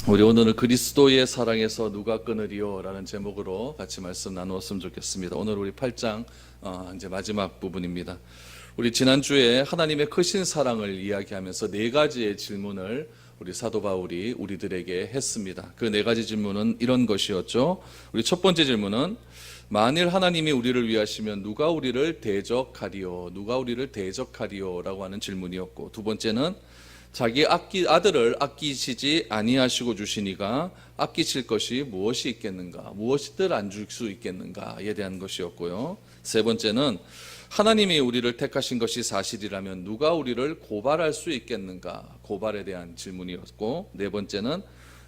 우리 오늘은 그리스도의 사랑에서 누가 끊으리요? 라는 제목으로 같이 말씀 나누었으면 좋겠습니다. 오늘 우리 8장 이제 마지막 부분입니다. 우리 지난주에 하나님의 크신 사랑을 이야기하면서 네 가지의 질문을 우리 사도 바울이 우리들에게 했습니다. 그 네 가지 질문은 이런 것이었죠. 우리 첫 번째 질문은 만일 하나님이 우리를 위하시면 누가 우리를 대적하리요? 누가 우리를 대적하리요? 라고 하는 질문이었고, 두 번째는 자기 아들을 아끼시지 아니하시고 주시니가 아끼실 것이 무엇이 있겠는가, 무엇을 안 줄 수 있겠는가에 대한 것이었고요. 세 번째는 하나님이 우리를 택하신 것이 사실이라면 누가 우리를 고발할 수 있겠는가, 고발에 대한 질문이었고, 네 번째는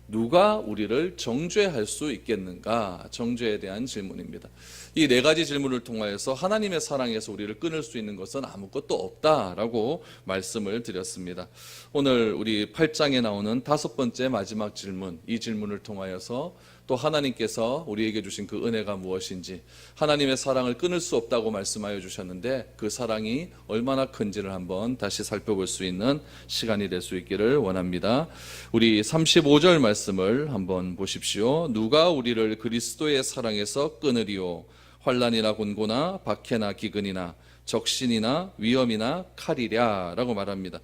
누가 우리를 정죄할 수 있겠는가, 정죄에 대한 질문입니다. 이 네 가지 질문을 통하여서 하나님의 사랑에서 우리를 끊을 수 있는 것은 아무것도 없다라고 말씀을 드렸습니다. 오늘 우리 8장에 나오는 다섯 번째 마지막 질문, 이 질문을 통하여서 또 하나님께서 우리에게 주신 그 은혜가 무엇인지, 하나님의 사랑을 끊을 수 없다고 말씀하여 주셨는데 그 사랑이 얼마나 큰지를 한번 다시 살펴볼 수 있는 시간이 될 수 있기를 원합니다. 우리 35절 말씀을 한번 보십시오. 누가 우리를 그리스도의 사랑에서 끊으리요? 환난이나 곤고나 박해나 기근이나 적신이나 위험이나 칼이랴 라고 말합니다.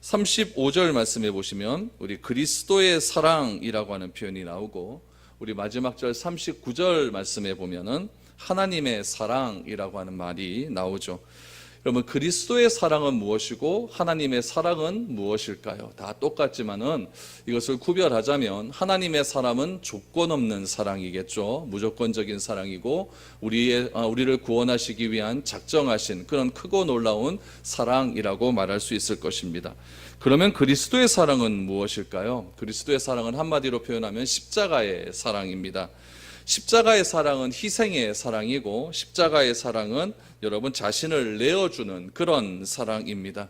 35절 말씀해 보시면 우리 그리스도의 사랑이라고 하는 표현이 나오고, 우리 마지막 절 39절 말씀에 보면은 하나님의 사랑이라고 하는 말이 나오죠. 여러분, 그리스도의 사랑은 무엇이고 하나님의 사랑은 무엇일까요? 다 똑같지만은 이것을 구별하자면 하나님의 사랑은 조건 없는 사랑이겠죠. 무조건적인 사랑이고 우리를 구원하시기 위한 작정하신 그런 크고 놀라운 사랑이라고 말할 수 있을 것입니다. 그러면 그리스도의 사랑은 무엇일까요? 그리스도의 사랑은 한마디로 표현하면 십자가의 사랑입니다. 십자가의 사랑은 희생의 사랑이고, 십자가의 사랑은 여러분 자신을 내어주는 그런 사랑입니다.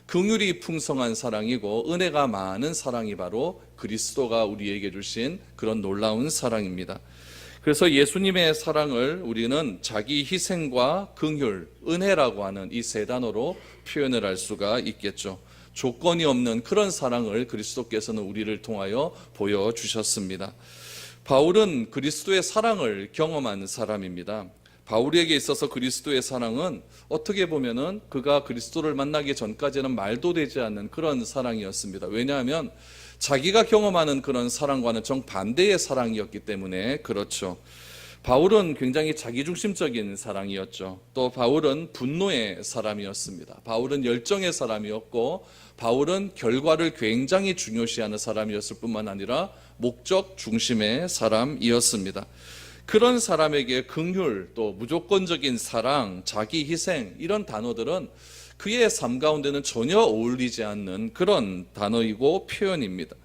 긍휼이 풍성한 사랑이고 은혜가 많은 사랑이 바로 그리스도가 우리에게 주신 그런 놀라운 사랑입니다. 그래서 예수님의 사랑을 우리는 자기 희생과 긍휼, 은혜라고 하는 이 세 단어로 표현을 할 수가 있겠죠. 조건이 없는 그런 사랑을 그리스도께서는 우리를 통하여 보여주셨습니다. 바울은 그리스도의 사랑을 경험한 사람입니다. 바울에게 있어서 그리스도의 사랑은 어떻게 보면은 그가 그리스도를 만나기 전까지는 말도 되지 않는 그런 사랑이었습니다. 왜냐하면 자기가 경험하는 그런 사랑과는 정반대의 사랑이었기 때문에 그렇죠. 바울은 굉장히 자기중심적인 사랑이었죠. 또 바울은 분노의 사람이었습니다. 바울은 열정의 사람이었고, 바울은 결과를 굉장히 중요시하는 사람이었을 뿐만 아니라 목적 중심의 사람이었습니다. 그런 사람에게 긍휼, 또 무조건적인 사랑, 자기 희생, 이런 단어들은 그의 삶 가운데는 전혀 어울리지 않는 그런 단어이고 표현입니다.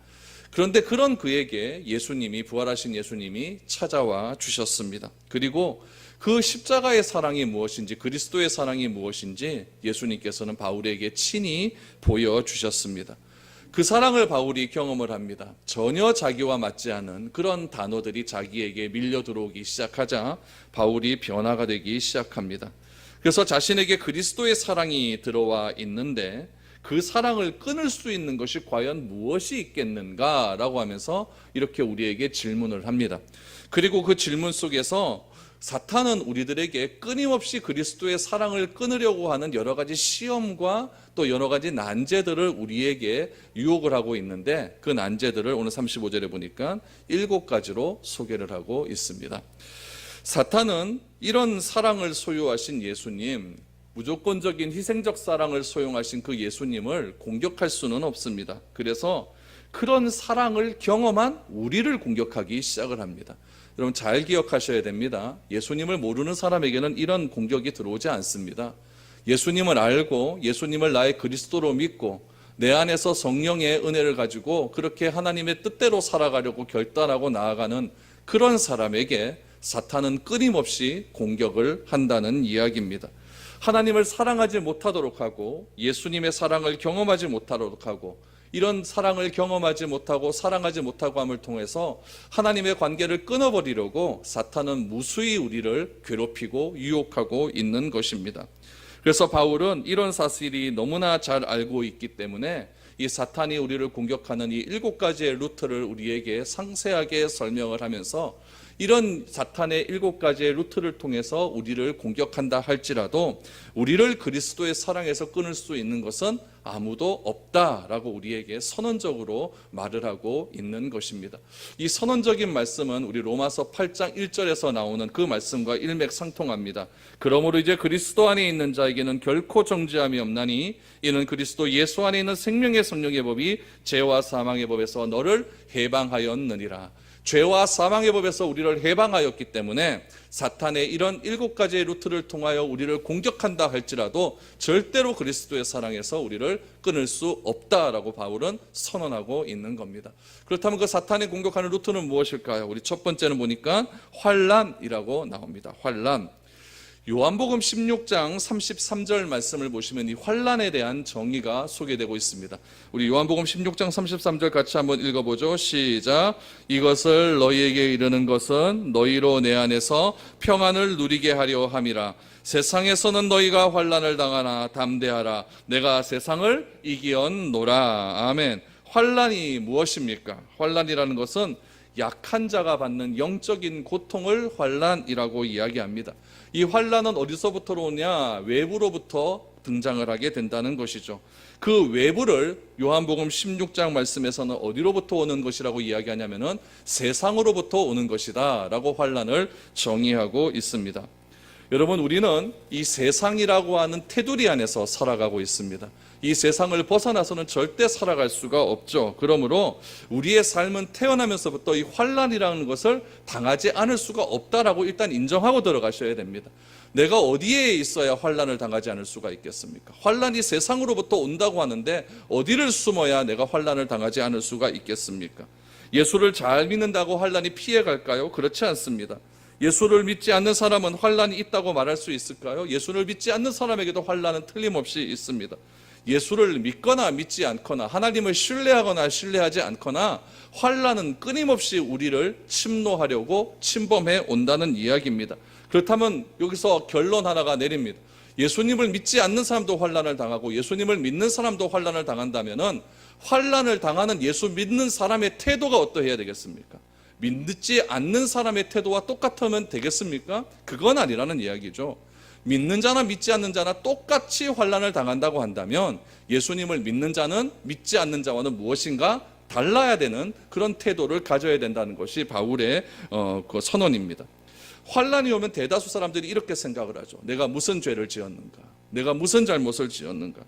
그런데 그런 그에게 예수님이, 부활하신 예수님이 찾아와 주셨습니다. 그리고 그 십자가의 사랑이 무엇인지, 그리스도의 사랑이 무엇인지 예수님께서는 바울에게 친히 보여주셨습니다. 그 사랑을 바울이 경험을 합니다. 전혀 자기와 맞지 않은 그런 단어들이 자기에게 밀려 들어오기 시작하자 바울이 변화가 되기 시작합니다. 그래서 자신에게 그리스도의 사랑이 들어와 있는데 그 사랑을 끊을 수 있는 것이 과연 무엇이 있겠는가라고 하면서 이렇게 우리에게 질문을 합니다. 그리고 그 질문 속에서 사탄은 우리들에게 끊임없이 그리스도의 사랑을 끊으려고 하는 여러 가지 시험과 또 여러 가지 난제들을 우리에게 유혹을 하고 있는데, 그 난제들을 오늘 35절에 보니까 7가지로 소개를 하고 있습니다. 사탄은 이런 사랑을 소유하신 예수님, 무조건적인 희생적 사랑을 소용하신 그 예수님을 공격할 수는 없습니다. 그래서 그런 사랑을 경험한 우리를 공격하기 시작을 합니다. 여러분 잘 기억하셔야 됩니다. 예수님을 모르는 사람에게는 이런 공격이 들어오지 않습니다. 예수님을 알고 예수님을 나의 그리스도로 믿고 내 안에서 성령의 은혜를 가지고 그렇게 하나님의 뜻대로 살아가려고 결단하고 나아가는 그런 사람에게 사탄은 끊임없이 공격을 한다는 이야기입니다. 하나님을 사랑하지 못하도록 하고 예수님의 사랑을 경험하지 못하도록 하고, 이런 사랑을 경험하지 못하고 사랑하지 못하고 함을 통해서 하나님의 관계를 끊어버리려고 사탄은 무수히 우리를 괴롭히고 유혹하고 있는 것입니다. 그래서 바울은 이런 사실이 너무나 잘 알고 있기 때문에 이 사탄이 우리를 공격하는 이 7가지의 루트를 우리에게 상세하게 설명을 하면서 이런 사탄의 7가지의 루트를 통해서 우리를 공격한다 할지라도 우리를 그리스도의 사랑에서 끊을 수 있는 것은 아무도 없다라고 우리에게 선언적으로 말을 하고 있는 것입니다. 이 선언적인 말씀은 우리 로마서 8장 1절에서 나오는 그 말씀과 일맥상통합니다. 그러므로 이제 그리스도 안에 있는 자에게는 결코 정죄함이 없나니 이는 그리스도 예수 안에 있는 생명의 성령의 법이 죄와 사망의 법에서 너를 해방하였느니라. 죄와 사망의 법에서 우리를 해방하였기 때문에 사탄의 이런 7가지의 루트를 통하여 우리를 공격한다 할지라도 절대로 그리스도의 사랑에서 우리를 끊을 수 없다라고 바울은 선언하고 있는 겁니다. 그렇다면 그 사탄이 공격하는 루트는 무엇일까요? 우리 첫 번째는 보니까 환난이라고 나옵니다. 환난. 요한복음 16장 33절 말씀을 보시면 이 환난에 대한 정의가 소개되고 있습니다. 우리 요한복음 16장 33절 같이 한번 읽어보죠. 시작. 이것을 너희에게 이르는 것은 너희로 내 안에서 평안을 누리게 하려 함이라. 세상에서는 너희가 환난을 당하나 담대하라. 내가 세상을 이기었노라. 아멘. 환난이 무엇입니까? 환난이라는 것은 약한 자가 받는 영적인 고통을 환난이라고 이야기합니다. 이 환난은 어디서부터 오냐? 외부로부터 등장을 하게 된다는 것이죠. 그 외부를 요한복음 16장 말씀에서는 어디로부터 오는 것이라고 이야기하냐면은 세상으로부터 오는 것이다 라고 환난을 정의하고 있습니다. 여러분, 우리는 이 세상이라고 하는 테두리 안에서 살아가고 있습니다. 이 세상을 벗어나서는 절대 살아갈 수가 없죠. 그러므로 우리의 삶은 태어나면서부터 이 환난이라는 것을 당하지 않을 수가 없다라고 일단 인정하고 들어가셔야 됩니다. 내가 어디에 있어야 환난을 당하지 않을 수가 있겠습니까? 환난이 세상으로부터 온다고 하는데 어디를 숨어야 내가 환난을 당하지 않을 수가 있겠습니까? 예수를 잘 믿는다고 환난이 피해갈까요? 그렇지 않습니다. 예수를 믿지 않는 사람은 환난이 있다고 말할 수 있을까요? 예수를 믿지 않는 사람에게도 환난은 틀림없이 있습니다. 예수를 믿거나 믿지 않거나 하나님을 신뢰하거나 신뢰하지 않거나 환난은 끊임없이 우리를 침노하려고 침범해 온다는 이야기입니다. 그렇다면 여기서 결론 하나가 내립니다. 예수님을 믿지 않는 사람도 환난을 당하고 예수님을 믿는 사람도 환난을 당한다면은 환난을 당하는 예수 믿는 사람의 태도가 어떠해야 되겠습니까? 믿지 않는 사람의 태도와 똑같으면 되겠습니까? 그건 아니라는 이야기죠. 믿는 자나 믿지 않는 자나 똑같이 환난을 당한다고 한다면 예수님을 믿는 자는 믿지 않는 자와는 무엇인가 달라야 되는 그런 태도를 가져야 된다는 것이 바울의 그 선언입니다. 환난이 오면 대다수 사람들이 이렇게 생각을 하죠. 내가 무슨 죄를 지었는가? 내가 무슨 잘못을 지었는가?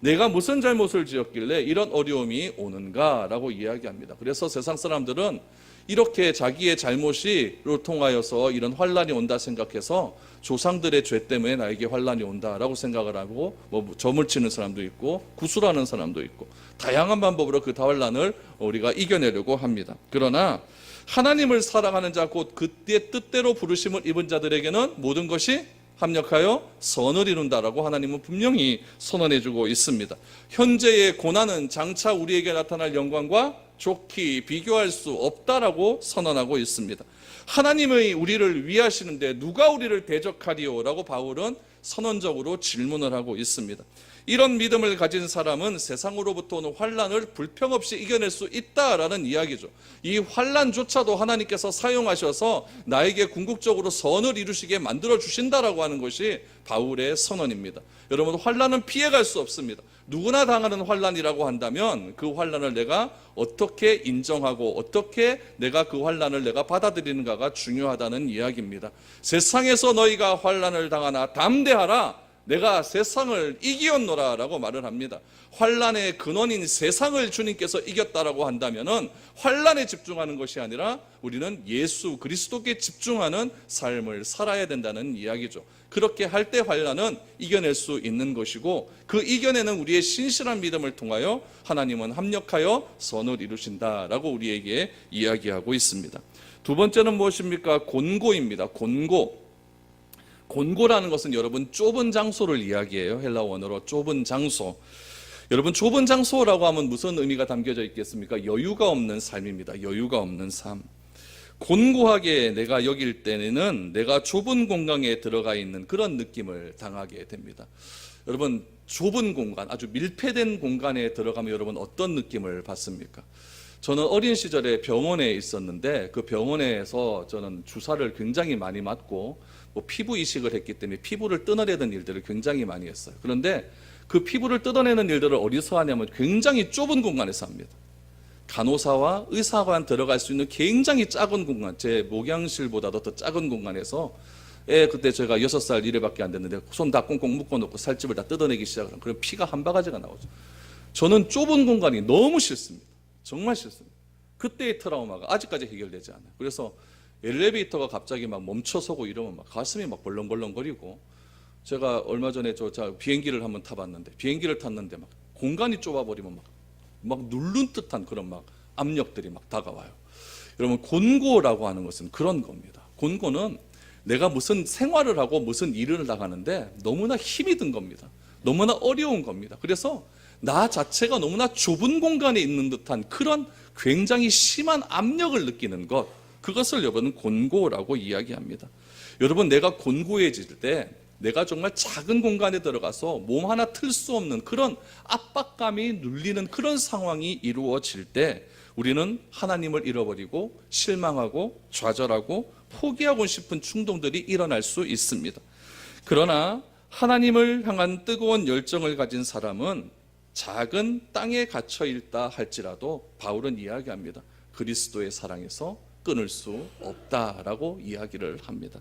내가 무슨 잘못을 지었길래 이런 어려움이 오는가라고 이야기합니다. 그래서 세상 사람들은 이렇게 자기의 잘못으로 통하여서 이런 환난이 온다 생각해서 조상들의 죄 때문에 나에게 환난이 온다라고 생각을 하고 점을 치는 사람도 있고 구술하는 사람도 있고 다양한 방법으로 그 환난을 우리가 이겨내려고 합니다. 그러나 하나님을 사랑하는 자 곧 그때의 뜻대로 부르심을 입은 자들에게는 모든 것이 합력하여 선을 이룬다라고 하나님은 분명히 선언해주고 있습니다. 현재의 고난은 장차 우리에게 나타날 영광과 좋게 비교할 수 없다라고 선언하고 있습니다. 하나님의 우리를 위하시는데 누가 우리를 대적하리요? 라고 바울은 선언적으로 질문을 하고 있습니다. 이런 믿음을 가진 사람은 세상으로부터 오는 환난을 불평 없이 이겨낼 수 있다라는 이야기죠. 이 환난조차도 하나님께서 사용하셔서 나에게 궁극적으로 선을 이루시게 만들어 주신다라고 하는 것이 바울의 선언입니다. 여러분, 환난은 피해갈 수 없습니다. 누구나 당하는 환난이라고 한다면 그 환난을 내가 어떻게 인정하고 어떻게 내가 그 환난을 내가 받아들이는가가 중요하다는 이야기입니다. 세상에서 너희가 환난을 당하나 담대하라. 내가 세상을 이기었노라 라고 말을 합니다. 환난의 근원인 세상을 주님께서 이겼다라고 한다면은 환난에 집중하는 것이 아니라 우리는 예수 그리스도께 집중하는 삶을 살아야 된다는 이야기죠. 그렇게 할 때 환난은 이겨낼 수 있는 것이고 그 이겨내는 우리의 신실한 믿음을 통하여 하나님은 합력하여 선을 이루신다라고 우리에게 이야기하고 있습니다. 두 번째는 무엇입니까? 곤고입니다. 곤고라는 것은 여러분 좁은 장소를 이야기해요. 헬라 원어로 좁은 장소. 여러분, 좁은 장소라고 하면 무슨 의미가 담겨져 있겠습니까? 여유가 없는 삶입니다. 여유가 없는 삶. 곤고하게 내가 여길 때는 내가 좁은 공간에 들어가 있는 그런 느낌을 당하게 됩니다. 여러분 좁은 공간, 아주 밀폐된 공간에 들어가면 여러분 어떤 느낌을 받습니까? 저는 어린 시절에 병원에 있었는데 그 병원에서 저는 주사를 굉장히 많이 맞고 뭐 피부 이식을 했기 때문에 피부를 뜯어내는 일들을 굉장히 많이 했어요. 그런데 그 피부를 뜯어내는 일들을 어디서 하냐면 굉장히 좁은 공간에서 합니다. 간호사와 의사만 들어갈 수 있는 굉장히 작은 공간, 제 목양실보다도 더 작은 공간에서 그때 제가 6살 이래밖에 안 됐는데 손 다 꽁꽁 묶어놓고 살집을 다 뜯어내기 시작하면 그럼 피가 한 바가지가 나오죠. 저는 좁은 공간이 너무 싫습니다. 정말 싫습니다. 그때의 트라우마가 아직까지 해결되지 않아요. 그래서 엘리베이터가 갑자기 막 멈춰서고 이러면 막 가슴이 막 벌렁벌렁거리고, 제가 얼마 전에 비행기를 한번 타봤는데 비행기를 탔는데 막 공간이 좁아버리면 막 누른 듯한 그런 막 압력들이 막 다가와요. 여러분 곤고라고 하는 것은 그런 겁니다. 곤고는 내가 무슨 생활을 하고 무슨 일을 나가는데 너무나 힘이 든 겁니다. 너무나 어려운 겁니다. 그래서 나 자체가 너무나 좁은 공간에 있는 듯한 그런 굉장히 심한 압력을 느끼는 것, 그것을 여러분은 곤고라고 이야기합니다. 여러분 내가 곤고해질 때 내가 정말 작은 공간에 들어가서 몸 하나 틀 수 없는 그런 압박감이 눌리는 그런 상황이 이루어질 때 우리는 하나님을 잃어버리고 실망하고 좌절하고 포기하고 싶은 충동들이 일어날 수 있습니다. 그러나 하나님을 향한 뜨거운 열정을 가진 사람은 작은 땅에 갇혀 있다 할지라도 바울은 이야기합니다. 그리스도의 사랑에서 끊을 수 없다라고 이야기를 합니다.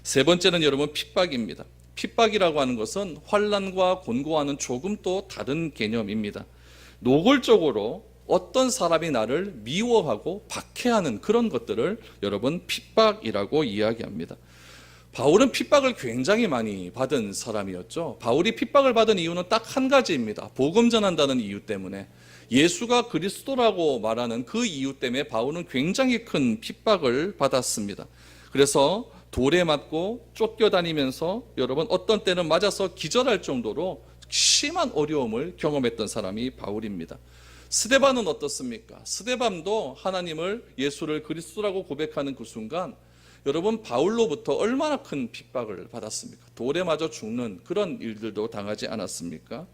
세 번째는 여러분 핍박입니다. 핍박이라고 하는 것은 환난과 곤고와는 조금 또 다른 개념입니다. 노골적으로 어떤 사람이 나를 미워하고 박해하는 그런 것들을 여러분 핍박이라고 이야기합니다. 바울은 핍박을 굉장히 많이 받은 사람이었죠. 바울이 핍박을 받은 이유는 딱 한 가지입니다. 복음 전한다는 이유 때문에, 예수가 그리스도라고 말하는 그 이유 때문에 바울은 굉장히 큰 핍박을 받았습니다. 그래서 돌에 맞고 쫓겨다니면서 여러분 어떤 때는 맞아서 기절할 정도로 심한 어려움을 경험했던 사람이 바울입니다. 스데반은 어떻습니까? 스데반도 하나님을, 예수를 그리스도라고 고백하는 그 순간 여러분 바울로부터 얼마나 큰 핍박을 받았습니까? 돌에 맞아 죽는 그런 일들도 당하지 않았습니까?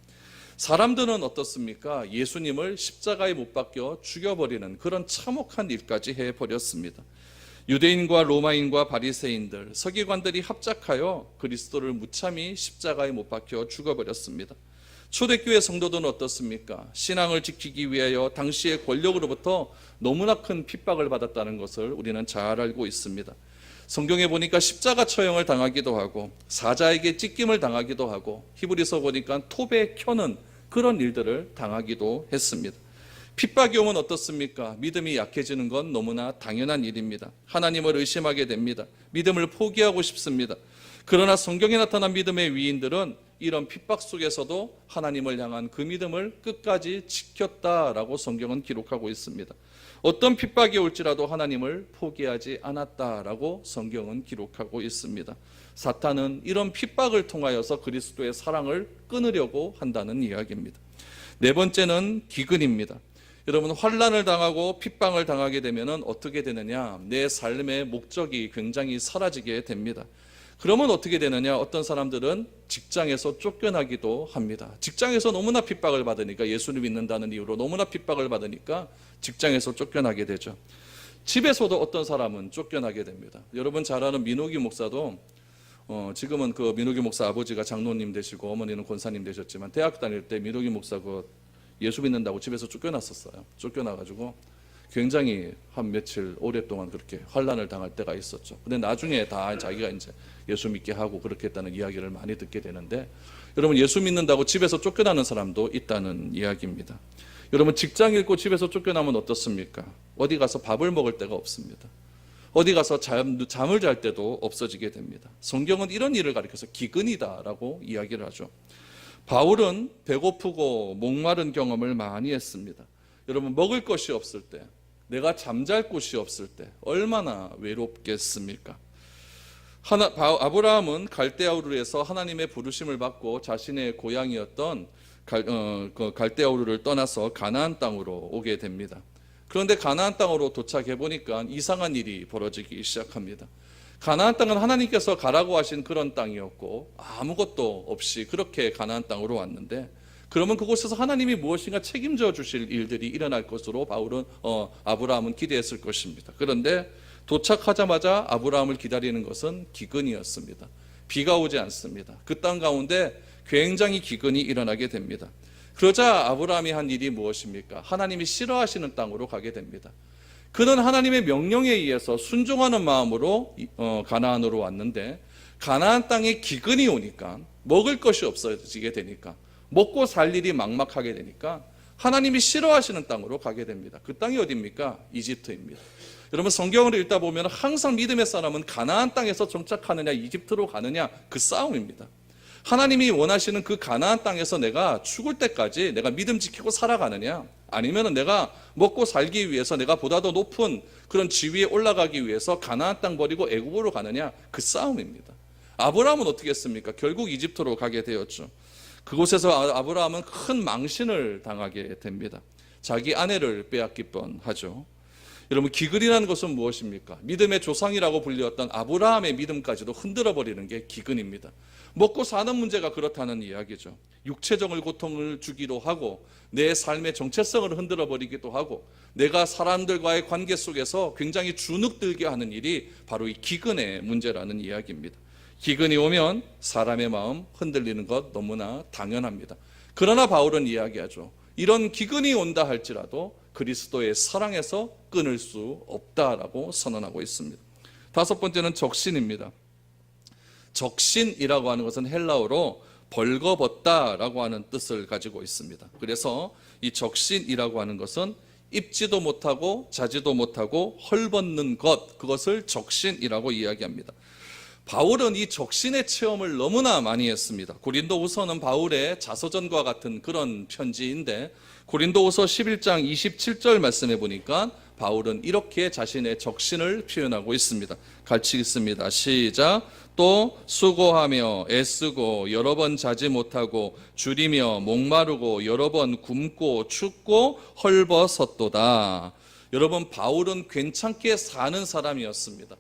사람들은 어떻습니까? 예수님을 십자가에 못 박혀 죽여버리는 그런 참혹한 일까지 해버렸습니다. 유대인과 로마인과 바리새인들, 서기관들이 합작하여 그리스도를 무참히 십자가에 못 박혀 죽어버렸습니다. 초대교회 성도들은 어떻습니까? 신앙을 지키기 위하여 당시의 권력으로부터 너무나 큰 핍박을 받았다는 것을 우리는 잘 알고 있습니다. 성경에 보니까 십자가 처형을 당하기도 하고 사자에게 찢김을 당하기도 하고 히브리서 보니까 톱에 켜는 그런 일들을 당하기도 했습니다. 핍박이 오면 어떻습니까? 믿음이 약해지는 건 너무나 당연한 일입니다. 하나님을 의심하게 됩니다. 믿음을 포기하고 싶습니다. 그러나 성경에 나타난 믿음의 위인들은 이런 핍박 속에서도 하나님을 향한 그 믿음을 끝까지 지켰다라고 성경은 기록하고 있습니다. 어떤 핍박이 올지라도 하나님을 포기하지 않았다라고 성경은 기록하고 있습니다. 사탄은 이런 핍박을 통하여서 그리스도의 사랑을 끊으려고 한다는 이야기입니다. 네 번째는 기근입니다. 여러분 환난을 당하고 핍박을 당하게 되면 어떻게 되느냐? 내 삶의 목적이 굉장히 사라지게 됩니다. 그러면 어떻게 되느냐? 어떤 사람들은 직장에서 쫓겨나기도 합니다. 직장에서 너무나 핍박을 받으니까, 예수를 믿는다는 이유로 너무나 핍박을 받으니까 직장에서 쫓겨나게 되죠. 집에서도 어떤 사람은 쫓겨나게 됩니다. 여러분 잘 아는 민호기 목사도 지금은 그 민호기 목사 아버지가 장로님 되시고 어머니는 권사님 되셨지만 대학 다닐 때 민호기 목사 예수 믿는다고 집에서 쫓겨났었어요. 쫓겨나가지고 굉장히 한 며칠 오랫동안 그렇게 환난을 당할 때가 있었죠. 근데 나중에 다 자기가 이제 예수 믿게 하고 그렇게 했다는 이야기를 많이 듣게 되는데, 여러분 예수 믿는다고 집에서 쫓겨나는 사람도 있다는 이야기입니다. 여러분 직장 잃고 집에서 쫓겨나면 어떻습니까? 어디 가서 밥을 먹을 데가 없습니다. 어디 가서 잠을 잘 때도 없어지게 됩니다. 성경은 이런 일을 가리켜서 기근이다라고 이야기를 하죠. 바울은 배고프고 목마른 경험을 많이 했습니다. 여러분 먹을 것이 없을 때, 내가 잠잘 곳이 없을 때 얼마나 외롭겠습니까? 아브라함은 갈대아 우르에서 하나님의 부르심을 받고 자신의 고향이었던 갈대아 우르를 떠나서 가나안 땅으로 오게 됩니다. 그런데 가나안 땅으로 도착해 보니까 이상한 일이 벌어지기 시작합니다. 가나안 땅은 하나님께서 가라고 하신 그런 땅이었고 아무것도 없이 그렇게 가나안 땅으로 왔는데, 그러면 그곳에서 하나님이 무엇인가 책임져 주실 일들이 일어날 것으로 아브라함은 기대했을 것입니다. 그런데 도착하자마자 아브라함을 기다리는 것은 기근이었습니다. 비가 오지 않습니다. 그 땅 가운데 굉장히 기근이 일어나게 됩니다. 그러자 아브라함이 한 일이 무엇입니까? 하나님이 싫어하시는 땅으로 가게 됩니다. 그는 하나님의 명령에 의해서 순종하는 마음으로 가나안으로 왔는데, 가나안 땅에 기근이 오니까, 먹을 것이 없어지게 되니까, 먹고 살 일이 막막하게 되니까 하나님이 싫어하시는 땅으로 가게 됩니다. 그 땅이 어디입니까? 이집트입니다. 여러분, 성경을 읽다 보면 항상 믿음의 사람은 가나안 땅에서 정착하느냐 이집트로 가느냐 그 싸움입니다. 하나님이 원하시는 그 가나안 땅에서 내가 죽을 때까지 내가 믿음 지키고 살아가느냐, 아니면 내가 먹고 살기 위해서 내가 보다 더 높은 그런 지위에 올라가기 위해서 가나안 땅 버리고 애굽으로 가느냐 그 싸움입니다. 아브라함은 어떻게 했습니까? 결국 이집트로 가게 되었죠. 그곳에서 아브라함은 큰 망신을 당하게 됩니다. 자기 아내를 빼앗길 뻔하죠. 여러분, 기근이라는 것은 무엇입니까? 믿음의 조상이라고 불렸던 아브라함의 믿음까지도 흔들어버리는 게 기근입니다. 먹고 사는 문제가 그렇다는 이야기죠. 육체적인 고통을 주기도 하고 내 삶의 정체성을 흔들어버리기도 하고 내가 사람들과의 관계 속에서 굉장히 주눅들게 하는 일이 바로 이 기근의 문제라는 이야기입니다. 기근이 오면 사람의 마음 흔들리는 것 너무나 당연합니다. 그러나 바울은 이야기하죠. 이런 기근이 온다 할지라도 그리스도의 사랑에서 끊을 수 없다라고 선언하고 있습니다. 다섯 번째는 적신입니다. 적신이라고 하는 것은 헬라어로 벌거벗다라고 하는 뜻을 가지고 있습니다. 그래서 이 적신이라고 하는 것은 입지도 못하고 자지도 못하고 헐벗는 것, 그것을 적신이라고 이야기합니다. 바울은 이 적신의 체험을 너무나 많이 했습니다. 고린도후서는 바울의 자서전과 같은 그런 편지인데, 고린도후서 11장 27절 말씀해 보니까 바울은 이렇게 자신의 적신을 표현하고 있습니다. 같이 읽습니다. 시작. 또 수고하며 애쓰고 여러 번 자지 못하고 줄이며 목마르고 여러 번 굶고 춥고 헐벗었도다. 여러분, 바울은 괜찮게 사는 사람이었습니다.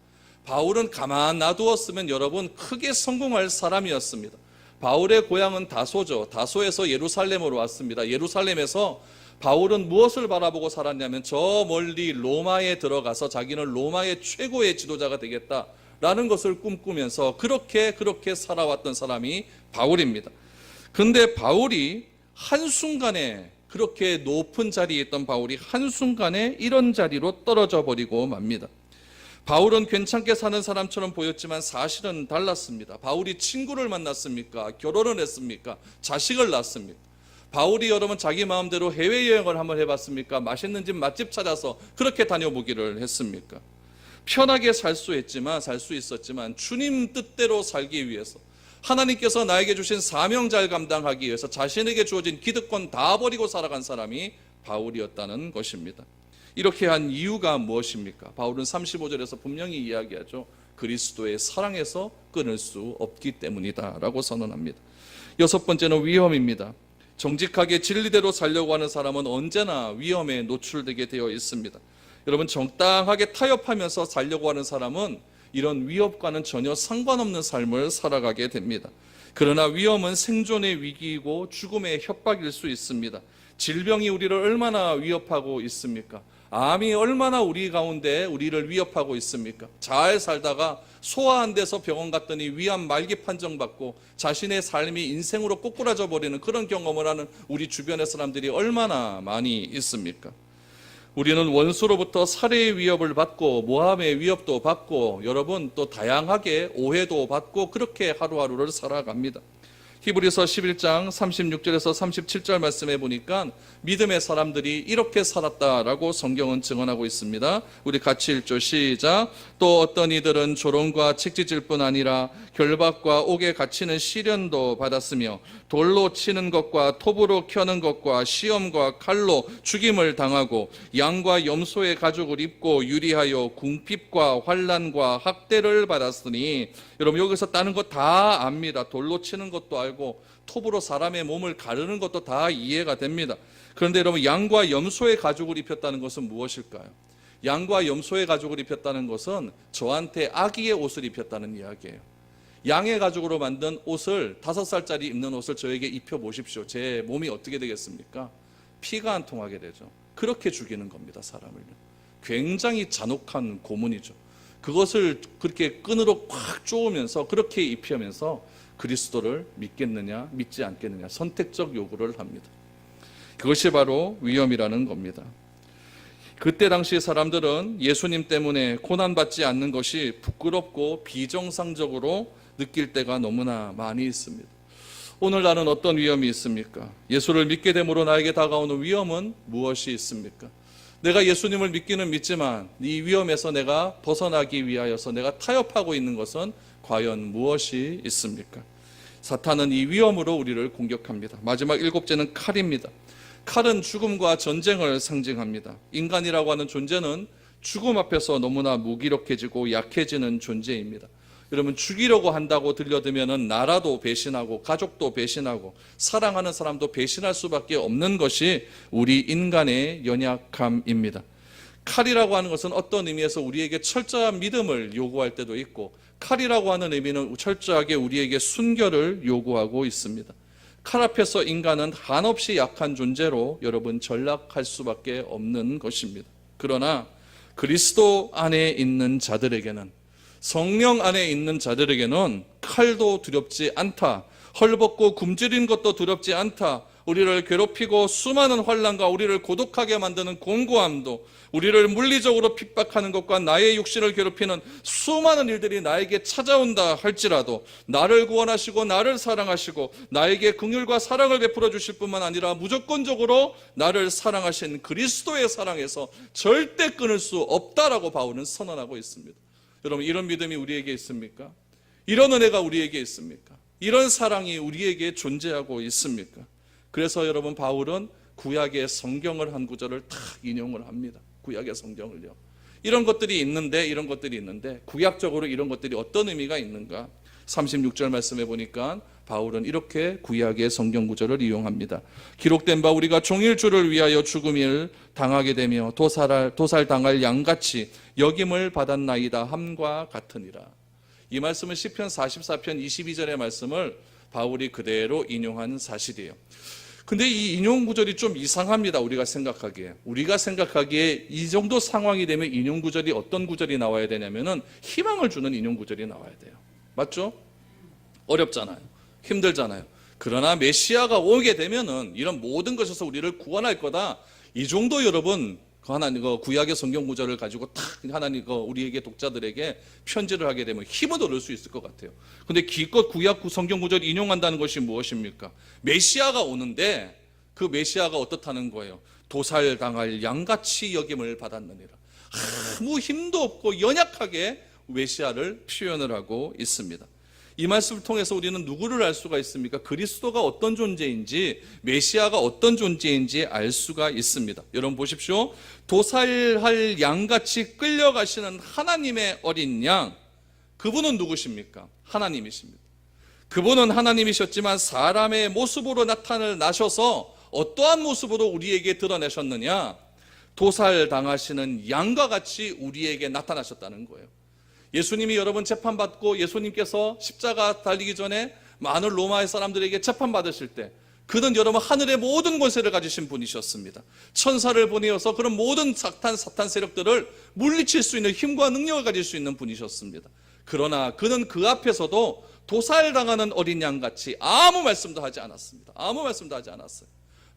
바울은 가만 놔두었으면 여러분 크게 성공할 사람이었습니다. 바울의 고향은 다소죠. 다소에서 예루살렘으로 왔습니다. 예루살렘에서 바울은 무엇을 바라보고 살았냐면 저 멀리 로마에 들어가서 자기는 로마의 최고의 지도자가 되겠다라는 것을 꿈꾸면서 그렇게 살아왔던 사람이 바울입니다. 그런데 바울이 한순간에, 그렇게 높은 자리에 있던 바울이 한순간에 이런 자리로 떨어져 버리고 맙니다. 바울은 괜찮게 사는 사람처럼 보였지만 사실은 달랐습니다. 바울이 친구를 만났습니까? 결혼을 했습니까? 자식을 낳습니까? 바울이 여러분 자기 마음대로 해외여행을 한번 해봤습니까? 맛있는 집 맛집 찾아서 그렇게 다녀보기를 했습니까? 편하게 살 수 있었지만 주님 뜻대로 살기 위해서, 하나님께서 나에게 주신 사명 잘 감당하기 위해서 자신에게 주어진 기득권 다 버리고 살아간 사람이 바울이었다는 것입니다. 이렇게 한 이유가 무엇입니까? 바울은 35절에서 분명히 이야기하죠. 그리스도의 사랑에서 끊을 수 없기 때문이다 라고 선언합니다. 여섯 번째는 위험입니다. 정직하게 진리대로 살려고 하는 사람은 언제나 위험에 노출되게 되어 있습니다. 여러분, 정당하게 타협하면서 살려고 하는 사람은 이런 위협과는 전혀 상관없는 삶을 살아가게 됩니다. 그러나 위험은 생존의 위기이고 죽음의 협박일 수 있습니다. 질병이 우리를 얼마나 위협하고 있습니까? 암이 얼마나 우리 가운데 우리를 위협하고 있습니까? 잘 살다가 소화 안 돼서 병원 갔더니 위암 말기 판정받고 자신의 삶이 인생으로 꼬꾸라져 버리는 그런 경험을 하는 우리 주변의 사람들이 얼마나 많이 있습니까? 우리는 원수로부터 살해의 위협을 받고 모함의 위협도 받고 여러분 또 다양하게 오해도 받고 그렇게 하루하루를 살아갑니다. 히브리서 11장 36절에서 37절 말씀해 보니까 믿음의 사람들이 이렇게 살았다라고 성경은 증언하고 있습니다. 우리 같이 읽죠. 시작. 또 어떤 이들은 조롱과 책지질 뿐 아니라 결박과 옥에 갇히는 시련도 받았으며 돌로 치는 것과 톱으로 켜는 것과 시험과 칼로 죽임을 당하고 양과 염소의 가죽을 입고 유리하여 궁핍과 환난과 학대를 받았으니, 여러분 여기서 따는 거 다 압니다. 돌로 치는 것도 알고 톱으로 사람의 몸을 가르는 것도 다 이해가 됩니다. 그런데 여러분, 양과 염소의 가죽을 입혔다는 것은 무엇일까요? 양과 염소의 가죽을 입혔다는 것은 저한테 아기의 옷을 입혔다는 이야기예요. 양의 가죽으로 만든 옷을 5살짜리 입는 옷을 저에게 입혀보십시오. 제 몸이 어떻게 되겠습니까? 피가 안 통하게 되죠. 그렇게 죽이는 겁니다, 사람을요. 굉장히 잔혹한 고문이죠. 그것을 그렇게 끈으로 꽉 쪼으면서 그렇게 입히면서 그리스도를 믿겠느냐 믿지 않겠느냐 선택적 요구를 합니다. 그것이 바로 위험이라는 겁니다. 그때 당시 사람들은 예수님 때문에 고난받지 않는 것이 부끄럽고 비정상적으로 느낄 때가 너무나 많이 있습니다. 오늘 나는 어떤 위험이 있습니까? 예수를 믿게 됨으로 나에게 다가오는 위험은 무엇이 있습니까? 내가 예수님을 믿기는 믿지만 이 위험에서 내가 벗어나기 위하여서 내가 타협하고 있는 것은 과연 무엇이 있습니까? 사탄은 이 위험으로 우리를 공격합니다. 마지막 7제는 칼입니다. 칼은 죽음과 전쟁을 상징합니다. 인간이라고 하는 존재는 죽음 앞에서 너무나 무기력해지고 약해지는 존재입니다. 여러분, 죽이려고 한다고 들려들면 나라도 배신하고 가족도 배신하고 사랑하는 사람도 배신할 수밖에 없는 것이 우리 인간의 연약함입니다. 칼이라고 하는 것은 어떤 의미에서 우리에게 철저한 믿음을 요구할 때도 있고, 칼이라고 하는 의미는 철저하게 우리에게 순결을 요구하고 있습니다. 칼 앞에서 인간은 한없이 약한 존재로 여러분 전락할 수밖에 없는 것입니다. 그러나 그리스도 안에 있는 자들에게는, 성령 안에 있는 자들에게는 칼도 두렵지 않다. 헐벗고 굶주린 것도 두렵지 않다. 우리를 괴롭히고 수많은 환난과 우리를 고독하게 만드는 공고함도, 우리를 물리적으로 핍박하는 것과 나의 육신을 괴롭히는 수많은 일들이 나에게 찾아온다 할지라도 나를 구원하시고 나를 사랑하시고 나에게 긍휼과 사랑을 베풀어 주실 뿐만 아니라 무조건적으로 나를 사랑하신 그리스도의 사랑에서 절대 끊을 수 없다라고 바울은 선언하고 있습니다. 여러분, 이런 믿음이 우리에게 있습니까? 이런 은혜가 우리에게 있습니까? 이런 사랑이 우리에게 존재하고 있습니까? 그래서 여러분, 바울은 구약의 성경을 한 구절을 탁 인용을 합니다. 구약의 성경을요. 이런 것들이 있는데 구약적으로 이런 것들이 어떤 의미가 있는가? 36절 말씀해 보니까 바울은 이렇게 구약의 성경 구절을 이용합니다. 기록된 바 우리가 종일 주를 위하여 죽음을 당하게 되며 도살당할 양같이 여김을 받았나이다 함과 같으니라. 이 말씀은 시편 44편 22절의 말씀을 바울이 그대로 인용한 사실이에요. 근데 이 인용 구절이 좀 이상합니다. 우리가 생각하기에 이 정도 상황이 되면 인용 구절이 어떤 구절이 나와야 되냐면은 희망을 주는 인용 구절이 나와야 돼요. 맞죠? 어렵잖아요. 힘들잖아요. 그러나 메시아가 오게 되면은 이런 모든 것에서 우리를 구원할 거다. 이 정도 여러분, 하나님 구약의 성경 구절을 가지고 탁 하나님 우리에게 독자들에게 편지를 하게 되면 힘을 얻을 수 있을 것 같아요. 근데 기껏 구약 성경 구절을 인용한다는 것이 무엇입니까? 메시아가 오는데 그 메시아가 어떻다는 거예요? 도살당할 양같이 여김을 받았느니라. 아무 힘도 없고 연약하게 메시아를 표현을 하고 있습니다. 이 말씀을 통해서 우리는 누구를 알 수가 있습니까? 그리스도가 어떤 존재인지, 메시아가 어떤 존재인지 알 수가 있습니다. 여러분 보십시오. 도살할 양같이 끌려가시는 하나님의 어린 양, 그분은 누구십니까? 하나님이십니다. 그분은 하나님이셨지만 사람의 모습으로 나셔서 어떠한 모습으로 우리에게 드러내셨느냐? 도살당하시는 양과 같이 우리에게 나타나셨다는 거예요. 예수님이 여러분 재판받고 예수님께서 십자가 달리기 전에 많은 로마의 사람들에게 재판받으실 때 그는 여러분 하늘의 모든 권세를 가지신 분이셨습니다. 천사를 보내어서 그런 모든 사탄 세력들을 물리칠 수 있는 힘과 능력을 가질 수 있는 분이셨습니다. 그러나 그는 그 앞에서도 도살당하는 어린 양같이 아무 말씀도 하지 않았습니다. 아무 말씀도 하지 않았어요.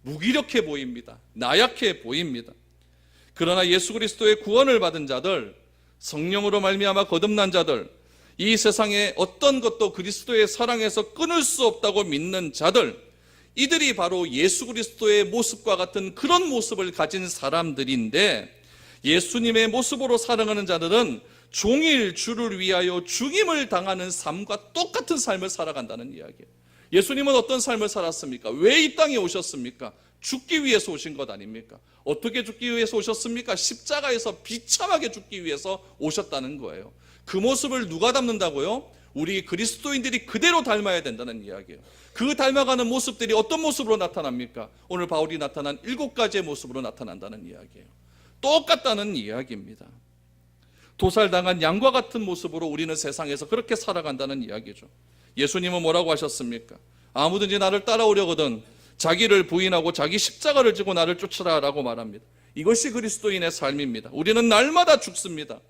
무기력해 보입니다. 나약해 보입니다. 그러나 예수 그리스도의 구원을 받은 자들, 성령으로 말미암아 거듭난 자들, 이 세상에 어떤 것도 그리스도의 사랑에서 끊을 수 없다고 믿는 자들, 이들이 바로 예수 그리스도의 모습과 같은 그런 모습을 가진 사람들인데, 예수님의 모습으로 살아가는 자들은 종일 주를 위하여 죽임을 당하는 삶과 똑같은 삶을 살아간다는 이야기예요. 예수님은 어떤 삶을 살았습니까? 왜 이 땅에 오셨습니까? 죽기 위해서 오신 것 아닙니까? 어떻게 죽기 위해서 오셨습니까? 십자가에서 비참하게 죽기 위해서 오셨다는 거예요. 그 모습을 누가 닮는다고요? 우리 그리스도인들이 그대로 닮아야 된다는 이야기예요. 그 닮아가는 모습들이 어떤 모습으로 나타납니까? 오늘 바울이 나타난 7가지의 모습으로 나타난다는 이야기예요. 똑같다는 이야기입니다. 도살당한 양과 같은 모습으로 우리는 세상에서 그렇게 살아간다는 이야기죠. 예수님은 뭐라고 하셨습니까? 아무든지 나를 따라오려거든 자기를 부인하고 자기 십자가를 지고 나를 쫓으라라고 말합니다. 이것이 그리스도인의 삶입니다. 우리는 날마다 죽습니다.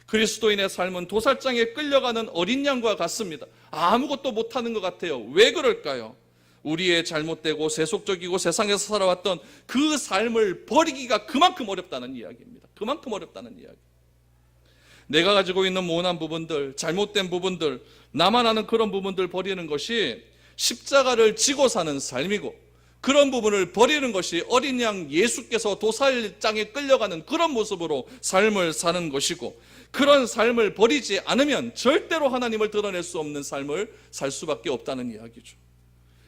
그리스도인의 삶은 도살장에 끌려가는 어린 양과 같습니다. 아무것도 못하는 것 같아요. 왜 그럴까요? 우리의 잘못되고 세속적이고 세상에서 살아왔던 그 삶을 버리기가 그만큼 어렵다는 이야기입니다. 그만큼 어렵다는 이야기. 내가 가지고 있는 모난 부분들, 잘못된 부분들, 나만 아는 그런 부분들 버리는 것이 십자가를 지고 사는 삶이고, 그런 부분을 버리는 것이 어린 양 예수께서 도살장에 끌려가는 그런 모습으로 삶을 사는 것이고, 그런 삶을 버리지 않으면 절대로 하나님을 드러낼 수 없는 삶을 살 수밖에 없다는 이야기죠.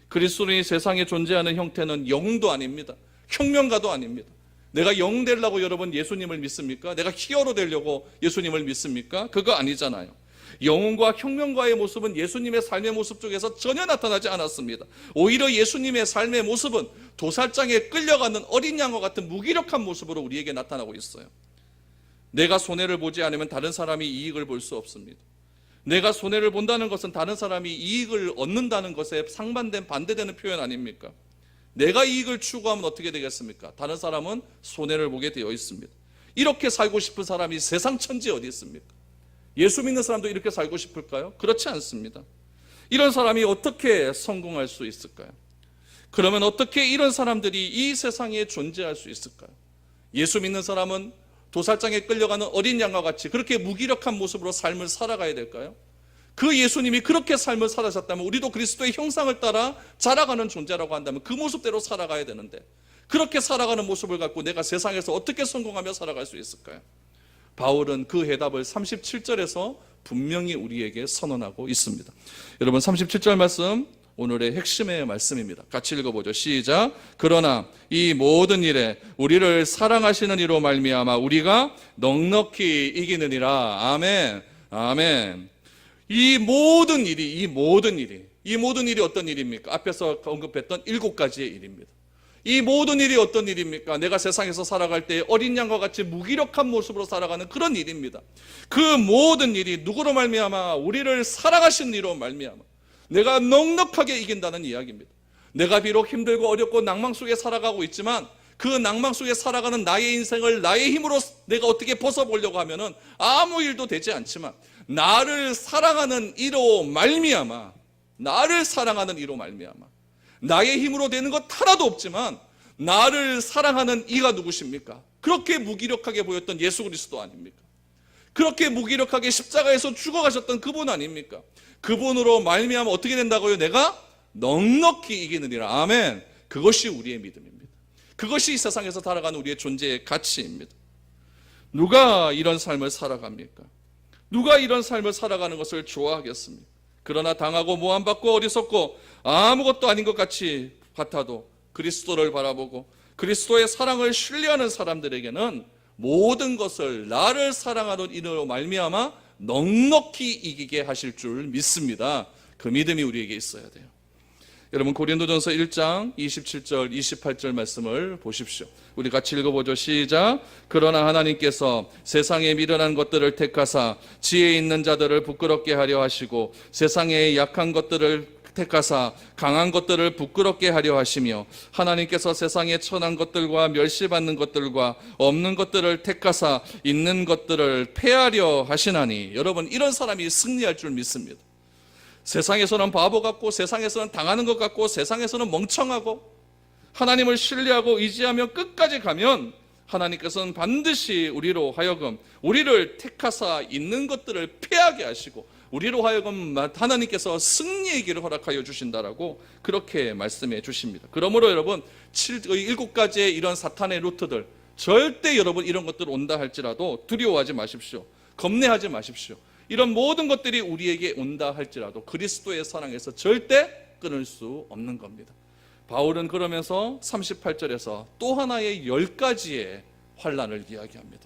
그리스도인이 세상에 존재하는 형태는 영웅도 아닙니다. 혁명가도 아닙니다. 내가 영웅 되려고 여러분 예수님을 믿습니까? 내가 히어로 되려고 예수님을 믿습니까? 그거 아니잖아요. 영웅과 혁명가의 모습은 예수님의 삶의 모습 쪽에서 전혀 나타나지 않았습니다. 오히려 예수님의 삶의 모습은 도살장에 끌려가는 어린 양과 같은 무기력한 모습으로 우리에게 나타나고 있어요. 내가 손해를 보지 않으면 다른 사람이 이익을 볼 수 없습니다. 내가 손해를 본다는 것은 다른 사람이 이익을 얻는다는 것에 상반된 반대되는 표현 아닙니까? 내가 이익을 추구하면 어떻게 되겠습니까? 다른 사람은 손해를 보게 되어 있습니다. 이렇게 살고 싶은 사람이 세상 천지에 어디 있습니까? 예수 믿는 사람도 이렇게 살고 싶을까요? 그렇지 않습니다. 이런 사람이 어떻게 성공할 수 있을까요? 그러면 어떻게 이런 사람들이 이 세상에 존재할 수 있을까요? 예수 믿는 사람은 도살장에 끌려가는 어린 양과 같이 그렇게 무기력한 모습으로 삶을 살아가야 될까요? 그 예수님이 그렇게 삶을 살아셨다면 우리도 그리스도의 형상을 따라 자라가는 존재라고 한다면 그 모습대로 살아가야 되는데, 그렇게 살아가는 모습을 갖고 내가 세상에서 어떻게 성공하며 살아갈 수 있을까요? 바울은 그 해답을 37절에서 분명히 우리에게 선언하고 있습니다. 여러분 37절 말씀 오늘의 핵심의 말씀입니다. 같이 읽어보죠. 시작. 그러나 이 모든 일에 우리를 사랑하시는 이로 말미암아 우리가 넉넉히 이기느니라. 아멘. 아멘. 이 모든 일이 어떤 일입니까? 앞에서 언급했던 7가지의 일입니다. 이 모든 일이 어떤 일입니까? 내가 세상에서 살아갈 때 어린 양과 같이 무기력한 모습으로 살아가는 그런 일입니다. 그 모든 일이 누구로 말미암아? 우리를 사랑하신 이로 말미암아 내가 넉넉하게 이긴다는 이야기입니다. 내가 비록 힘들고 어렵고 낭망 속에 살아가고 있지만 그 낭망 속에 살아가는 나의 인생을 나의 힘으로 내가 어떻게 벗어보려고 하면은 아무 일도 되지 않지만 나를 사랑하는 이로 말미암아 나의 힘으로 되는 것 하나도 없지만 나를 사랑하는 이가 누구십니까? 그렇게 무기력하게 보였던 예수 그리스도 아닙니까? 그렇게 무기력하게 십자가에서 죽어가셨던 그분 아닙니까? 그분으로 말미암아 어떻게 된다고요? 내가 넉넉히 이기느니라. 아멘. 그것이 우리의 믿음입니다. 그것이 이 세상에서 살아가는 우리의 존재의 가치입니다. 누가 이런 삶을 살아갑니까? 누가 이런 삶을 살아가는 것을 좋아하겠습니까? 그러나 당하고 모함받고 어리석고 아무것도 아닌 것 같아도 그리스도를 바라보고 그리스도의 사랑을 신뢰하는 사람들에게는 모든 것을 나를 사랑하는 이로 말미암아 넉넉히 이기게 하실 줄 믿습니다. 그 믿음이 우리에게 있어야 돼요. 여러분 고린도전서 1장 27절 28절 말씀을 보십시오. 우리 같이 읽어보죠. 시작. 그러나 하나님께서 세상에 미련한 것들을 택하사 지혜 있는 자들을 부끄럽게 하려 하시고 세상의 약한 것들을 택하사 강한 것들을 부끄럽게 하려 하시며 하나님께서 세상의 천한 것들과 멸시받는 것들과 없는 것들을 택하사 있는 것들을 폐하려 하시나니. 여러분 이런 사람이 승리할 줄 믿습니다. 세상에서는 바보 같고 세상에서는 당하는 것 같고 세상에서는 멍청하고 하나님을 신뢰하고 의지하며 끝까지 가면 하나님께서는 반드시 우리로 하여금 우리를 택하사 있는 것들을 폐하게 하시고 우리로 하여금 하나님께서 승리의 길을 허락하여 주신다라고 그렇게 말씀해 주십니다. 그러므로 여러분 7가지의 이런 사탄의 루트들 절대 여러분 이런 것들 온다 할지라도 두려워하지 마십시오. 겁내하지 마십시오. 이런 모든 것들이 우리에게 온다 할지라도 그리스도의 사랑에서 절대 끊을 수 없는 겁니다. 바울은 그러면서 38절에서 또 하나의 10가지의 환난을 이야기합니다.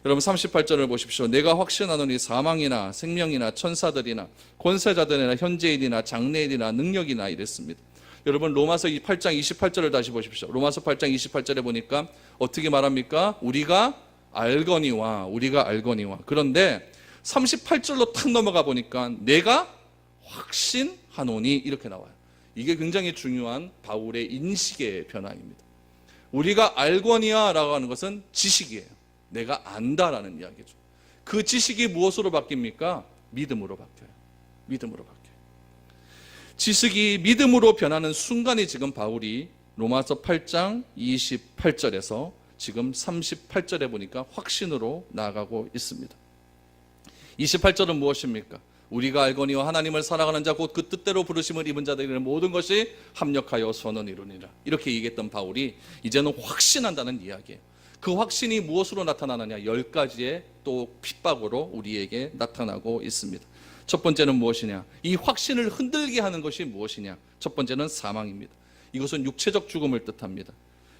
여러분 38절을 보십시오. 내가 확신하노니 사망이나 생명이나 천사들이나 권세자들이나 현재일이나 장래일이나 능력이나 이랬습니다. 여러분 로마서 8장 28절을 다시 보십시오. 로마서 8장 28절에 보니까 어떻게 말합니까? 우리가 알거니와 우리가 알거니와. 그런데 38절로 탁 넘어가 보니까 내가 확신하노니 이렇게 나와요. 이게 굉장히 중요한 바울의 인식의 변화입니다. 우리가 알거니와라고 하는 것은 지식이에요. 내가 안다라는 이야기죠. 그 지식이 무엇으로 바뀝니까? 믿음으로 바뀌어요. 믿음으로 바뀌어요. 지식이 믿음으로 변하는 순간이 지금 바울이 로마서 8장 28절에서 지금 38절에 보니까 확신으로 나아가고 있습니다. 28절은 무엇입니까? 우리가 알거니와 하나님을 사랑하는 자 곧 그 뜻대로 부르심을 입은 자들에게는 모든 것이 합력하여 선을 이루니라. 이렇게 얘기했던 바울이 이제는 확신한다는 이야기예요. 그 확신이 무엇으로 나타나느냐? 10가지의 또 핍박으로 우리에게 나타나고 있습니다. 첫 번째는 무엇이냐? 이 확신을 흔들게 하는 것이 무엇이냐? 첫 번째는 사망입니다. 이것은 육체적 죽음을 뜻합니다.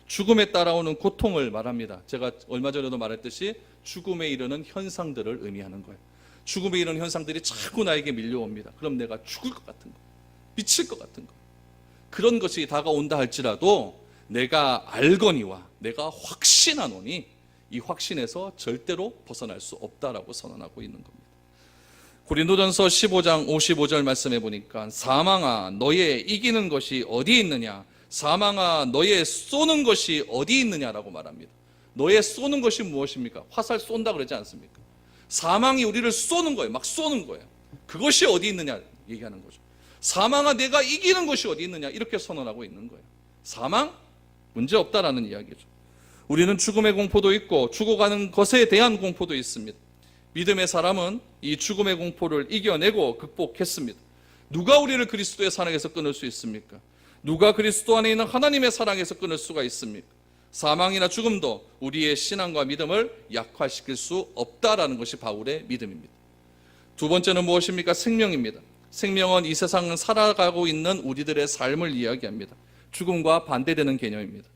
죽음에 따라오는 고통을 말합니다. 제가 얼마 전에도 말했듯이 죽음에 이르는 현상들을 의미하는 거예요. 죽음에 이르는 현상들이 자꾸 나에게 밀려옵니다. 그럼 내가 죽을 것 같은 거, 미칠 것 같은 거, 그런 것이 다가온다 할지라도 내가 알거니와 내가 확신하노니 이 확신에서 절대로 벗어날 수 없다라고 선언하고 있는 겁니다. 고린도전서 15장 55절 말씀해 보니까 사망아 너의 이기는 것이 어디 있느냐, 사망아 너의 쏘는 것이 어디 있느냐라고 말합니다. 너의 쏘는 것이 무엇입니까? 화살 쏜다 그러지 않습니까? 사망이 우리를 쏘는 거예요. 막 쏘는 거예요. 그것이 어디 있느냐 얘기하는 거죠. 사망아 내가 이기는 것이 어디 있느냐 이렇게 선언하고 있는 거예요. 사망? 문제 없다라는 이야기죠. 우리는 죽음의 공포도 있고 죽어가는 것에 대한 공포도 있습니다. 믿음의 사람은 이 죽음의 공포를 이겨내고 극복했습니다. 누가 우리를 그리스도의 사랑에서 끊을 수 있습니까? 누가 그리스도 안에 있는 하나님의 사랑에서 끊을 수가 있습니까? 사망이나 죽음도 우리의 신앙과 믿음을 약화시킬 수 없다라는 것이 바울의 믿음입니다. 두 번째는 무엇입니까? 생명입니다. 생명은 이 세상을 살아가고 있는 우리들의 삶을 이야기합니다. 죽음과 반대되는 개념입니다.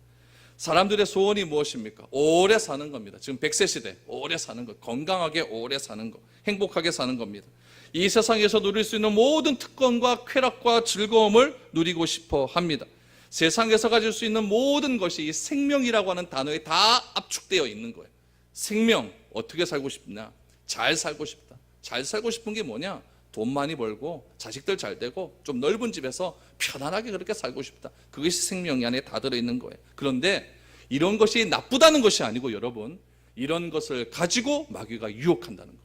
사람들의 소원이 무엇입니까? 오래 사는 겁니다. 지금 100세 시대, 오래 사는 것, 건강하게 오래 사는 것, 행복하게 사는 겁니다. 이 세상에서 누릴 수 있는 모든 특권과 쾌락과 즐거움을 누리고 싶어 합니다. 세상에서 가질 수 있는 모든 것이 이 생명이라고 하는 단어에 다 압축되어 있는 거예요. 생명, 어떻게 살고 싶냐? 잘 살고 싶다. 잘 살고 싶은 게 뭐냐? 돈 많이 벌고 자식들 잘 되고 좀 넓은 집에서 편안하게 그렇게 살고 싶다. 그것이 생명이 안에 다 들어있는 거예요. 그런데 이런 것이 나쁘다는 것이 아니고 여러분, 이런 것을 가지고 마귀가 유혹한다는 거예요.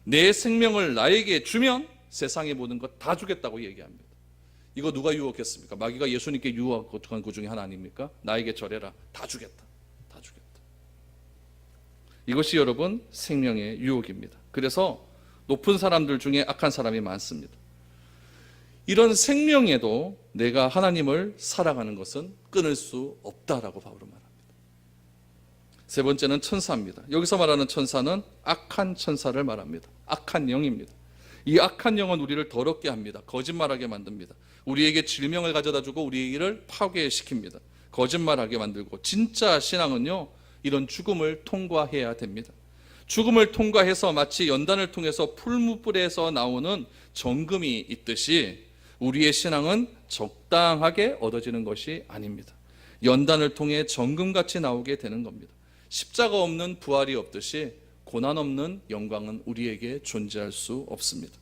내 생명을 나에게 주면 세상의 모든 것 다 주겠다고 얘기합니다. 이거 누가 유혹했습니까? 마귀가 예수님께 유혹한 그 중에 하나 아닙니까? 나에게 절해라. 다 주겠다. 다 주겠다. 이것이 여러분 생명의 유혹입니다. 그래서 높은 사람들 중에 악한 사람이 많습니다. 이런 생명에도 내가 하나님을 사랑하는 것은 끊을 수 없다라고 바울은 말합니다. 세 번째는 천사입니다. 여기서 말하는 천사는 악한 천사를 말합니다. 악한 영입니다. 이 악한 영은 우리를 더럽게 합니다. 거짓말하게 만듭니다. 우리에게 질명을 가져다주고 우리를 파괴시킵니다. 거짓말하게 만들고, 진짜 신앙은요 이런 죽음을 통과해야 됩니다. 죽음을 통과해서 마치 연단을 통해서 풀무불에서 나오는 정금이 있듯이 우리의 신앙은 적당하게 얻어지는 것이 아닙니다. 연단을 통해 정금같이 나오게 되는 겁니다. 십자가 없는 부활이 없듯이 고난 없는 영광은 우리에게 존재할 수 없습니다.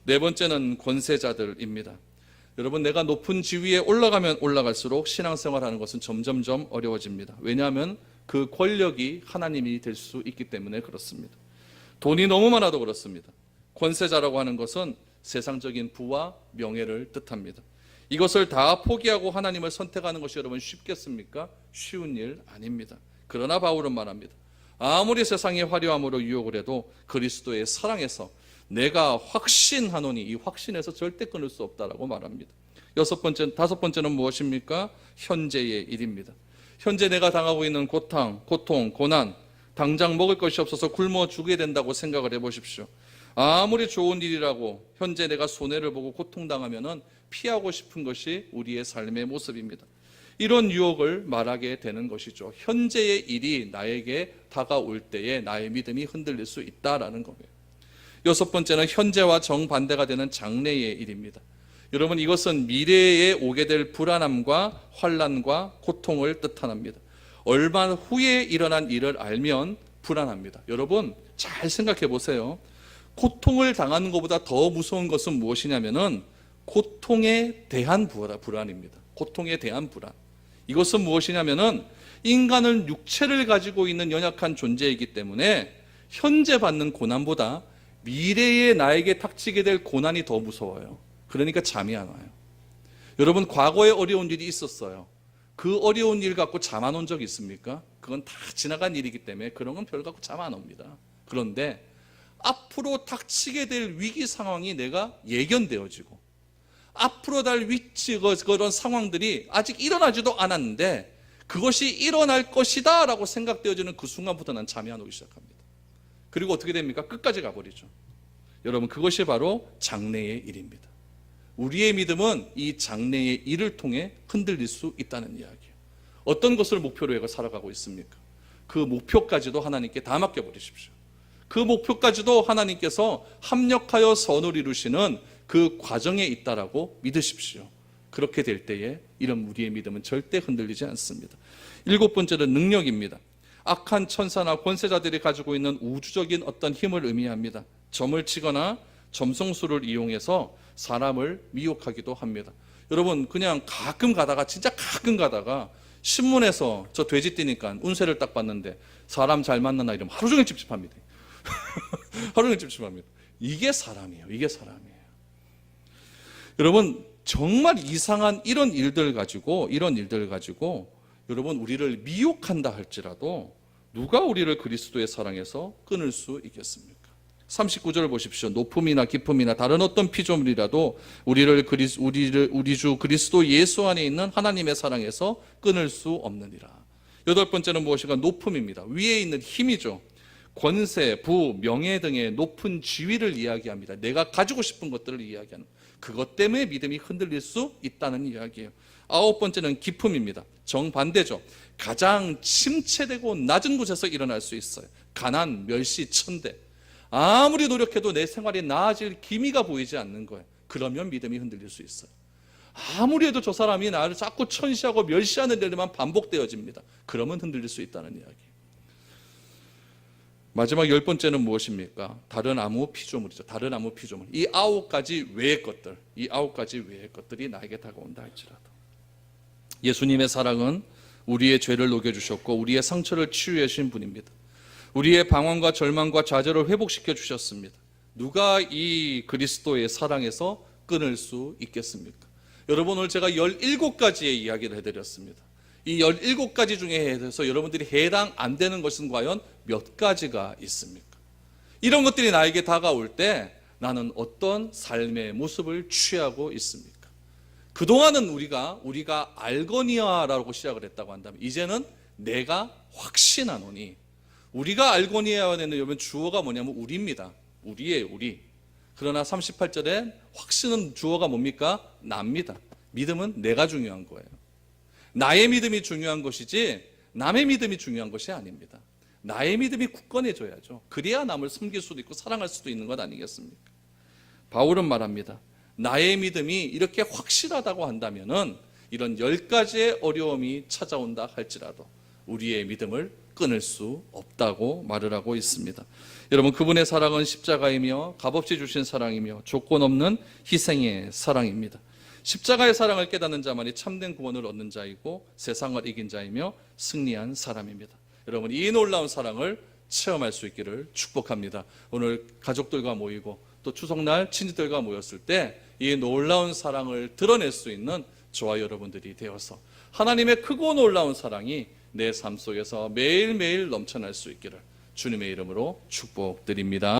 네 번째는 권세자들입니다. 여러분, 내가 높은 지위에 올라가면 올라갈수록 신앙생활하는 것은 점점점 어려워집니다. 왜냐하면 그 권력이 하나님이 될 수 있기 때문에 그렇습니다. 돈이 너무 많아도 그렇습니다. 권세자라고 하는 것은 세상적인 부와 명예를 뜻합니다. 이것을 다 포기하고 하나님을 선택하는 것이 여러분 쉽겠습니까? 쉬운 일 아닙니다. 그러나 바울은 말합니다. 아무리 세상의 화려함으로 유혹을 해도 그리스도의 사랑에서 내가 확신하노니, 이 확신에서 절대 끊을 수 없다라고 말합니다. 다섯 번째는 무엇입니까? 현재의 일입니다. 현재 내가 당하고 있는 고통, 고난, 당장 먹을 것이 없어서 굶어 죽게 된다고 생각을 해보십시오. 아무리 좋은 일이라고 현재 내가 손해를 보고 고통당하면 피하고 싶은 것이 우리의 삶의 모습입니다. 이런 유혹을 말하게 되는 것이죠. 현재의 일이 나에게 다가올 때에 나의 믿음이 흔들릴 수 있다라는 겁니다. 여섯 번째는 현재와 정반대가 되는 장래의 일입니다. 여러분, 이것은 미래에 오게 될 불안함과 환난과 고통을 뜻합니다. 얼마 후에 일어난 일을 알면 불안합니다. 여러분 잘 생각해 보세요. 고통을 당하는 것보다 더 무서운 것은 무엇이냐면은 고통에 대한 불안입니다. 고통에 대한 불안. 이것은 무엇이냐면은 인간은 육체를 가지고 있는 연약한 존재이기 때문에 현재 받는 고난보다 미래에 나에게 닥치게 될 고난이 더 무서워요. 그러니까 잠이 안 와요. 여러분 과거에 어려운 일이 있었어요. 그 어려운 일 갖고 잠 안 온 적 있습니까? 그건 다 지나간 일이기 때문에 그런 건 별 갖고 잠 안 옵니다. 그런데 앞으로 닥치게 될 위기 상황이 내가 예견되어지고 앞으로 달 위치 그런 상황들이 아직 일어나지도 않았는데 그것이 일어날 것이다 라고 생각되어지는 그 순간부터 난 잠이 안 오기 시작합니다. 그리고 어떻게 됩니까? 끝까지 가버리죠. 여러분 그것이 바로 장래의 일입니다. 우리의 믿음은 이 장래의 일을 통해 흔들릴 수 있다는 이야기예요. 어떤 것을 목표로 해서 살아가고 있습니까? 그 목표까지도 하나님께 다 맡겨버리십시오. 그 목표까지도 하나님께서 합력하여 선을 이루시는 그 과정에 있다라고 믿으십시오. 그렇게 될 때에 이런 우리의 믿음은 절대 흔들리지 않습니다. 7번째는 능력입니다. 악한 천사나 권세자들이 가지고 있는 우주적인 어떤 힘을 의미합니다. 점을 치거나 점성술을 이용해서 사람을 미혹하기도 합니다. 여러분 그냥 가끔 가다가 진짜 가끔 가다가 신문에서 저 돼지 띠니까 운세를 딱 봤는데 사람 잘 만나나 이러면 하루 종일 찝찝합니다. 하루 종일 찝찝합니다. 이게 사람이에요. 이게 사람이에요. 여러분 정말 이상한 이런 일들 가지고 여러분 우리를 미혹한다 할지라도 누가 우리를 그리스도의 사랑에서 끊을 수 있겠습니까? 39절 보십시오. 높음이나 깊음이나 다른 어떤 피조물이라도 우리 주 그리스도 예수 안에 있는 하나님의 사랑에서 끊을 수 없느니라. 8번째는 무엇인가? 높음입니다. 위에 있는 힘이죠. 권세, 부, 명예 등의 높은 지위를 이야기합니다. 내가 가지고 싶은 것들을 이야기하는 그것 때문에 믿음이 흔들릴 수 있다는 이야기예요. 9번째는 깊음입니다. 정반대죠. 가장 침체되고 낮은 곳에서 일어날 수 있어요. 가난, 멸시, 천대. 아무리 노력해도 내 생활이 나아질 기미가 보이지 않는 거예요. 그러면 믿음이 흔들릴 수 있어요. 아무리 해도 저 사람이 나를 자꾸 천시하고 멸시하는 일만 반복되어집니다. 그러면 흔들릴 수 있다는 이야기. 마지막 10번째는 무엇입니까? 다른 아무 피조물이죠. 다른 아무 피조물. 이 9가지 외의 것들, 이 9가지 외의 것들이 나에게 다가온다 할지라도 예수님의 사랑은 우리의 죄를 녹여주셨고 우리의 상처를 치유해 주신 분입니다. 우리의 방황과 절망과 좌절을 회복시켜 주셨습니다. 누가 이 그리스도의 사랑에서 끊을 수 있겠습니까? 여러분 오늘 제가 17가지의 이야기를 해드렸습니다. 이 17가지 중에 해서 여러분들이 해당 안 되는 것은 과연 몇 가지가 있습니까? 이런 것들이 나에게 다가올 때 나는 어떤 삶의 모습을 취하고 있습니까? 그동안은 우리가 알거니아라고 시작을 했다고 한다면 이제는 내가 확신하노니 우리가 알거니아야 되는 여러분 주어가 뭐냐면 우리입니다. 우리예요, 우리. 그러나 38절에 확신은 주어가 뭡니까? 납니다. 믿음은 내가 중요한 거예요. 나의 믿음이 중요한 것이지 남의 믿음이 중요한 것이 아닙니다. 나의 믿음이 굳건해져야죠. 그래야 남을 섬길 수도 있고 사랑할 수도 있는 것 아니겠습니까? 바울은 말합니다. 나의 믿음이 이렇게 확실하다고 한다면은 이런 10가지의 어려움이 찾아온다 할지라도 우리의 믿음을 끊을 수 없다고 말을 하고 있습니다. 여러분 그분의 사랑은 십자가이며 값없이 주신 사랑이며 조건 없는 희생의 사랑입니다. 십자가의 사랑을 깨닫는 자만이 참된 구원을 얻는 자이고 세상을 이긴 자이며 승리한 사람입니다. 여러분 이 놀라운 사랑을 체험할 수 있기를 축복합니다. 오늘 가족들과 모이고 또 추석날 친지들과 모였을 때 이 놀라운 사랑을 드러낼 수 있는 저와 여러분들이 되어서 하나님의 크고 놀라운 사랑이 내 삶 속에서 매일매일 넘쳐날 수 있기를 주님의 이름으로 축복드립니다.